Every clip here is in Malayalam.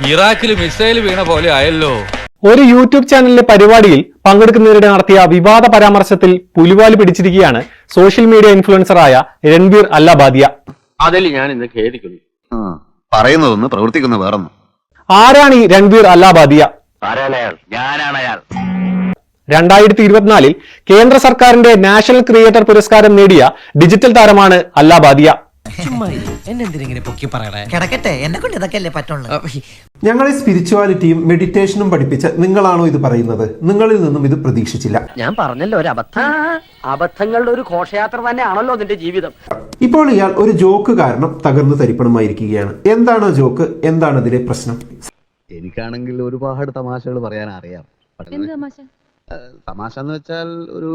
ഇറാഖിൽ മിസൈൽ വീണ പോലെ ആയല്ലോ. ഒരു യൂട്യൂബ് ചാനലിലെ പരിപാടിയിൽ പങ്കെടുക്കുന്നതിനിടെ നടത്തിയ വിവാദ പരാമർശത്തിൽ പുലിവാല് പിടിച്ചിരിക്കുകയാണ് സോഷ്യൽ മീഡിയ ഇൻഫ്ലുവൻസറായ രൺബീർ അല്ലാബാദിയ. അതിൽ ഞാൻ ഇന്ന് ഖേദിക്കുന്നു. പറയുന്നതൊന്ന് പ്രവർത്തിക്കുന്ന വേറൊന്നും. ആരാണ് ഈ രൺബീർ അല്ലാബാദിയ? 2024 കേന്ദ്ര സർക്കാരിന്റെ നാഷണൽ ക്രിയേറ്റർ പുരസ്കാരം നേടിയ ഡിജിറ്റൽ താരമാണ് അല്ലാബാദിയ. ഞങ്ങളെ സ്പിരിച്വാലിറ്റിയും മെഡിറ്റേഷനും പഠിപ്പിച്ച നിങ്ങളാണോ ഇത് പറയുന്നത്? നിങ്ങളിൽ നിന്നും ഇത് പ്രതീക്ഷിച്ചില്ല. ഞാൻ പറഞ്ഞല്ലോ ഒരു അബദ്ധങ്ങളുടെ ഒരു ഘോഷയാത്ര തന്നെയാണല്ലോ നിന്റെ ജീവിതം. ഇപ്പോൾ ഇയാൾ ഒരു ജോക്ക് കാരണം തകർന്നു തരിപ്പണമായിരിക്കുകയാണ്. എന്താണ് ജോക്ക്? എന്താണ് ഇതിലെ പ്രശ്നം? എനിക്കാണെങ്കിൽ ഒരുപാട് തമാശകൾ പറയാൻ അറിയാം. തമാശ എന്ന് വെച്ചാൽ ഒരു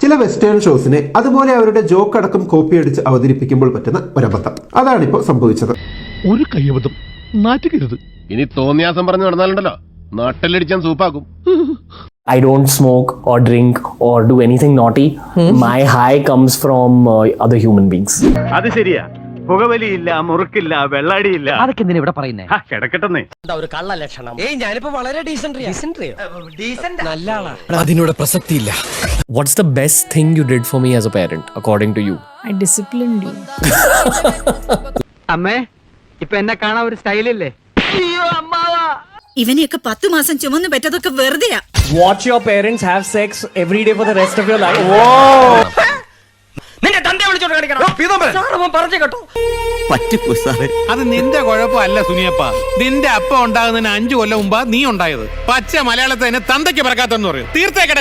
ചില വെസ്റ്റേൺ ഷോസിനെ അതുപോലെ അവരുടെ ജോക്ക് അടക്കം കോപ്പി അടിച്ച് അവതരിപ്പിക്കുമ്പോൾ പറ്റുന്ന ഒരബദ്ധം. അതാണിപ്പോ സംഭവിച്ചത്. ഒരു കയ്യബദ്ധം നാറ്റുകരുത്. ഇനി തോന്നിയാസം പറഞ്ഞു നടന്നാലുണ്ടല്ലോ നാട്ടിലടിച്ചാൻ സൂപ്പാക്കും. I don't smoke or drink or do anything naughty. My high comes from other human beings. അത് ശരിയാ. പുകവലിയില്ല, മുറുക്കില്ല, വെള്ളാടിയില്ല. അതൊക്കെ എന്തിനാ ഇവിടെ പറയുന്നേ? കിടക്കട്ടെ. ഒരു കള്ള ലക്ഷണം. ഞാനിപ്പോ വളരെ ഡീസന്റ് നല്ല ആളാ. അതിനോട് പ്രസക്തിയില്ല. What's the best thing you did for me as a parent, according to you? I disciplined you. അമ്മേ, ഇപ്പൊ എന്നെ കാണാൻ ഒരു സ്റ്റൈലില്ലേ? ഇവനെയൊക്കെ 10 മാസം ചുമന്നു പറ്റതൊക്കെ വെറുതെയാ. Watch your parents have sex every day for the rest of your life. നിന്റെ തന്റെ വിളിച്ചോണ്ട് കാണിക്കണം. പറഞ്ഞു കേട്ടോ. പറ്റിപ്പോയി സാറേ. അത് നിന്റെ കുഴപ്പമല്ല സുനിയപ്പ. നിന്റെ അപ്പ ഉണ്ടാകുന്നതിന് 5 കൊല്ലം മുമ്പാ നീ ഉണ്ടായത്. പച്ച മലയാളത്തിൽ തന്നെ തന്തയ്ക്ക് പറക്കാത്തെന്ന് പറയും. തീർത്തേക്കട.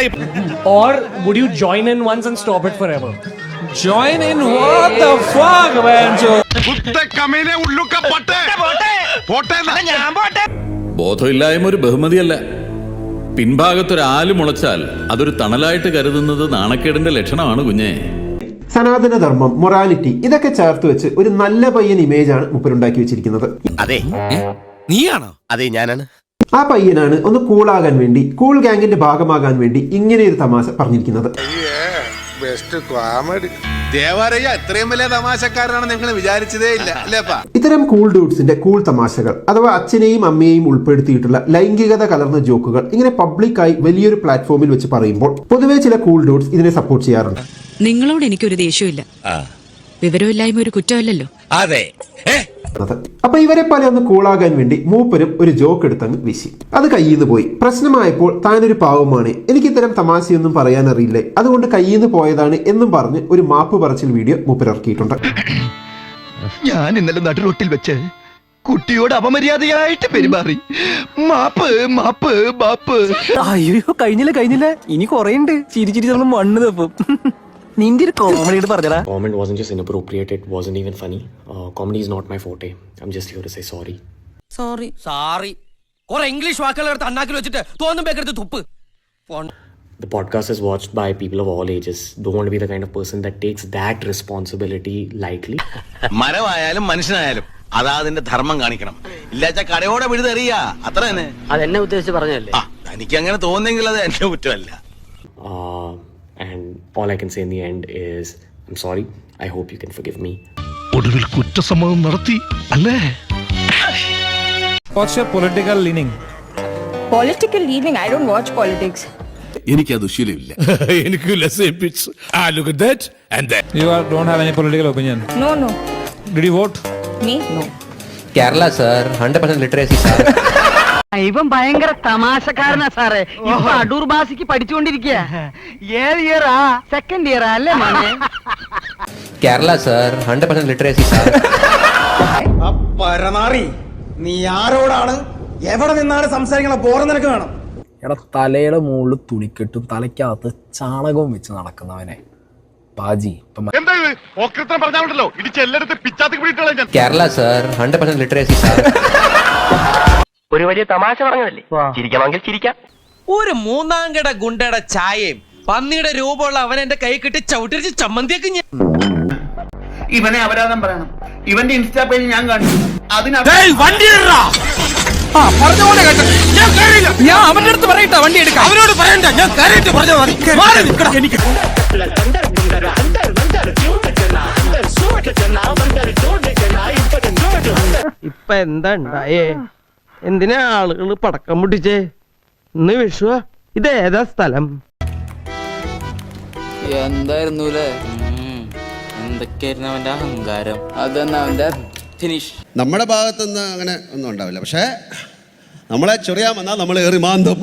Or would you join in once and stop it forever? Join in what the fuck, man? ബോധമില്ലായ്മ ഒരു ബഹുമതിയല്ല. പിൻഭാഗത്തൊരാല് മുളച്ചാൽ അതൊരു തണലായിട്ട് കരുതുന്നത് നാണക്കേടിന്റെ ലക്ഷണമാണ് കുഞ്ഞേ. സനാതനധർമ്മം, മൊറാലിറ്റി ഇതൊക്കെ ചേർത്ത് വെച്ച് ഒരു നല്ല പയ്യൻ ഇമേജാണ് മൂപ്പരുണ്ടാക്കി വെച്ചിരിക്കുന്നത്. അതെ, നീയാണോ? അതെ ഞാനാണ്. ആ പയ്യനാണ് ഒന്ന് കൂളാകാൻ വേണ്ടി, കൂൾ ഗാങ്ങിന്റെ ഭാഗമാകാൻ വേണ്ടി ഇങ്ങനെ ഒരു തമാശ പറഞ്ഞിരിക്കുന്നത്. ഇത്രയും വലിയ തമാശക്കാരനാണ് നിങ്ങൾ വിചാരിച്ചതേ ഇല്ല അല്ലേപ്പാ. ഇത്തരം കൂൾ ഡൂഡ്സിന്റെ കൂൾ തമാശകൾ അഥവാ അച്ഛനെയും അമ്മയെയും ഉൾപ്പെടുത്തിയിട്ടുള്ള ലൈംഗികത കലർന്ന ജോക്കുകൾ ഇങ്ങനെ പബ്ലിക്കായി വലിയൊരു പ്ലാറ്റ്ഫോമിൽ വെച്ച് പറയുമ്പോൾ പൊതുവെ ചില കൂൾ ഡൂഡ്സ് ഇതിനെ സപ്പോർട്ട് ചെയ്യാറുണ്ട്. നിങ്ങളോട് എനിക്കൊരു ദേഷ്യമില്ല. വിവരമില്ലായ്മ ഒരു കുറ്റമല്ലല്ലോ. അതെ. അപ്പൊ ഇവരെ പോലെ ഒന്ന് കൂളാകാൻ വേണ്ടി മൂപ്പരും ഒരു ജോക്ക് എടുത്തങ്ങ് വീശി. അത് കയ്യിൽ നിന്ന് പോയി. പ്രശ്നമായപ്പോൾ താനൊരു പാവമാണ്, എനിക്ക് ഇത്തരം തമാശയൊന്നും പറയാൻ അറിയില്ലേ, അതുകൊണ്ട് കയ്യിൽ നിന്ന് പോയതാണ് എന്നും പറഞ്ഞ് ഒരു മാപ്പ് പറച്ചിൽ വീഡിയോ മൂപ്പരിറക്കിയിട്ടുണ്ട്. ഞാൻ ഇന്നലെ നടുറോട്ടിൽ വെച്ച് കുട്ടിയോട് അപമര്യാദയായിട്ട് പെരുമാറി. മാപ്പ് മാപ്പ് മാപ്പ്. അയ്യോ, കഴിഞ്ഞില്ല. ഇനി കൊറേ ഉണ്ട്. ചിരിച്ചിരി നമ്മൾ മണ്ണ് തപ്പും. നിന്റെ ഒരു comedy പറഞ്ഞടാ. Comment wasn't just inappropriate, it wasn't even funny. Comedy is not my forte. I'm just here to say sorry. Sorry. കുറെ ഇംഗ്ലീഷ് വാക്കുകൾ എടുത്ത് അണ്ണാക്കിൽ വെച്ചിട്ട് തോന്നുമ്പോഴെടുത്ത് തുപ്പ്. The podcast is watched by people of all ages. Don't want to be the kind of person that takes that responsibility lightly. മരമായാലും മനുഷ്യനായാലും അതാ അതിന്റെ ധർമ്മം കാണിക്കണം. ഇല്ലാച്ച കടയോടെ വിഴുതെറിയാ, അത്ര തന്നെ. അതെന്നെ ഉദ്ദേശിച്ച് പറഞ്ഞല്ലേ? എനിക്ക് അങ്ങനെ തോന്നുന്നെങ്കിൽ അത് എന്റെ കുറ്റമല്ല. And all I can say in the end is I'm sorry. I hope you can forgive me. ഒടുവിൽ കുറ്റസമ്മതം നടത്തി അല്ലേ? What's your political leaning? Political leaning? I don't watch politics. എനിക്കത് ശീലമില്ല. എനിക്കില്ല. Same pitch. Look at that and that. You don't have any political opinion? No. Did you vote? Me? No. Kerala sir 100% literacy sir. ഇവൻ ഭയങ്കര തമാശക്കാരനാ സാറേ. ഇപ്പൊ അടൂർ ഭാഷയ്ക്ക് പഠിച്ചുകൊണ്ടിരിക്കുക. ഏത് ഇയറാ? സെക്കൻഡ് ഇയറാ അല്ലേ മോനെ? Kerala sir 100% literacy sir. പരനാറി, നീ ആരോടാണ് എവിടെ നിന്നാണ് സംസാരിക്കണ? ബോറം നിനക്ക് വേണം. എടാ, തലയുടെ മുകളിൽ തുണിക്കെട്ടും തലയ്ക്കകത്ത് ചാണകവും വെച്ച് നടക്കുന്നവനെ പാജി. Kerala sir 100% literacy sir. ഒരു വലിയ തമാശ പറഞ്ഞതല്ലേ, ചിരിക്കണമെങ്കിൽ ചിരിക്കാം. ഒരു 3-ാം കിട ഗുണ്ടയുടെ ചായയും പന്നിയുടെ രൂപമുള്ള അവൻ എന്റെ കൈ കിട്ടി ചവിട്ടിരിച്ച് ചമ്മന്തിയൊക്കെ ഞാൻ. ഇവനെ അപരാധം പറയണം. ഇവന്റെ ഇൻസ്റ്റാ പേജ് ഞാൻ കാണിച്ചു. ഞാൻ അവന്റെ അടുത്ത് പറയട്ടെ വണ്ടി എടുക്കാം. അവനോട് പറയണ്ട, ഞാൻ കയറിയിട്ട് പറഞ്ഞാൽ മതി. എനിക്ക് ഇപ്പൊ എന്താ ഉണ്ടായേ? എന്തിനാ ആളുകൾ പടക്കം പൊട്ടിച്ചേ? ഇന്ന് വിഷുവ. ഇതേതാ സ്ഥലം? എന്തായിരുന്നു എന്തൊക്കെയായിരുന്നു അവന്റെ അഹങ്കാരം? അതന്നെ അവന്റെ ഫിനിഷ്. നമ്മുടെ ഭാഗത്തുനിന്ന് അങ്ങനെ ഒന്നും ഉണ്ടാവില്ല, പക്ഷേ നമ്മളെ ചൊറിയാൻ വന്നാൽ നമ്മൾ ഏറി മാന്തും.